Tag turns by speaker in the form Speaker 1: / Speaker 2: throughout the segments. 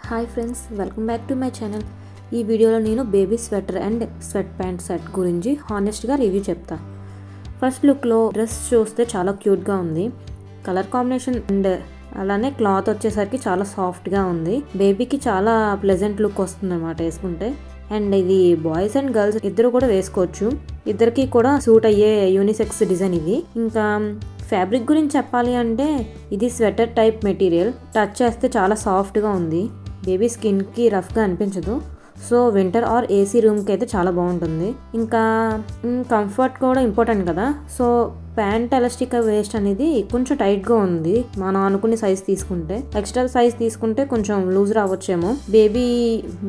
Speaker 1: Hi friends, welcome back to my channel. ఈ వీడియోలో నేను baby sweater and sweat pant set గురించి హానెస్ట్గా రివ్యూ చెప్తా. ఫస్ట్ లుక్లో డ్రెస్ చూస్తే చాలా క్యూట్గా ఉంది. కలర్ కాంబినేషన్ అండ్ అలానే క్లాత్ వచ్చేసరికి చాలా సాఫ్ట్గా ఉంది. బేబీకి చాలా ప్లెజెంట్ లుక్ వస్తుంది అనమాట వేసుకుంటే. అండ్ ఇది బాయ్స్ అండ్ గర్ల్స్ ఇద్దరు కూడా వేసుకోవచ్చు. ఇద్దరికి కూడా సూట్ అయ్యే యూనిసెక్స్ డిజైన్ ఇది. ఇంకా ఫ్యాబ్రిక్ గురించి చెప్పాలి అంటే ఇది స్వెటర్ టైప్ మెటీరియల్. టచ్ చేస్తే చాలా సాఫ్ట్గా ఉంది. బేబీ స్కిన్కి రఫ్గా అనిపించదు. సో వింటర్ ఆర్ ఏసీ రూమ్కి అయితే చాలా బాగుంటుంది. ఇంకా కంఫర్ట్ కూడా ఇంపార్టెంట్ కదా. సో ప్యాంట్ ఎలాస్టిక్ వేస్ట్ అనేది కొంచెం టైట్గా ఉంది. మనం అనుకునే సైజ్ తీసుకుంటే, ఎక్స్ట్రా సైజ్ తీసుకుంటే కొంచెం లూజ్ రావచ్చేమో. బేబీ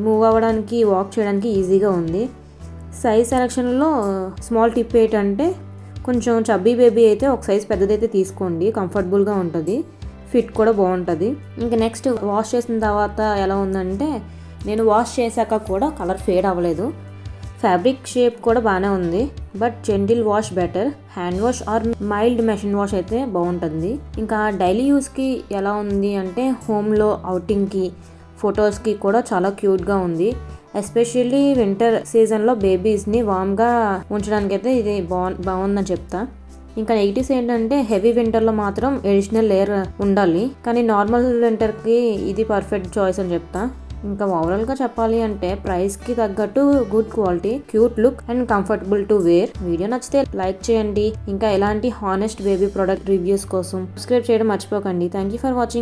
Speaker 1: మూవ్ అవ్వడానికి, వాక్ చేయడానికి ఈజీగా ఉంది. సైజ్ సెలక్షన్లో స్మాల్ టిప్ ఏంటంటే కొంచెం చబ్బీ బేబీ అయితే ఒక సైజ్ పెద్దదైతే తీసుకోండి, కంఫర్టబుల్గా ఉంటుంది, ఫిట్ కూడా బాగుంటుంది. ఇంకా నెక్స్ట్ వాష్ చేసిన తర్వాత ఎలా ఉందంటే, నేను వాష్ చేశాక కూడా కలర్ ఫేడ్ అవ్వలేదు. ఫ్యాబ్రిక్ షేప్ కూడా బాగానే ఉంది. But gentle wash better. Hand wash are mild machine wash అయితే బాగుంటుంది. ఇంకా డైలీ యూస్కి ఎలా ఉంది అంటే హోమ్లో, అవుటింగ్కి, ఫొటోస్కి కూడా చాలా క్యూట్గా ఉంది. ఎస్పెషల్లీ వింటర్ సీజన్లో బేబీస్ని వామ్గా ఉంచడానికి అయితే ఇది బాగుందని చెప్తా. ఇంకా నెగిటివ్స్ ఏంటంటే హెవీ వింటర్లో మాత్రం ఎడిషనల్ లేయర్ ఉండాలి, కానీ నార్మల్ వింటర్కి ఇది పర్ఫెక్ట్ చాయిస్ అని చెప్తా. ఇంకా ఓవరాల్గా చెప్పాలి అంటే ప్రైస్కి తగ్గట్టు good quality, cute look and comfortable to wear. Video నచ్చితే లైక్ చేయండి. ఇంకా ఎలాంటి హానెస్ట్ బేబీ ప్రోడక్ట్ రివ్యూస్ కోసం సబ్స్క్రైబ్ చేయడం మర్చిపోకండి. Thank you for watching.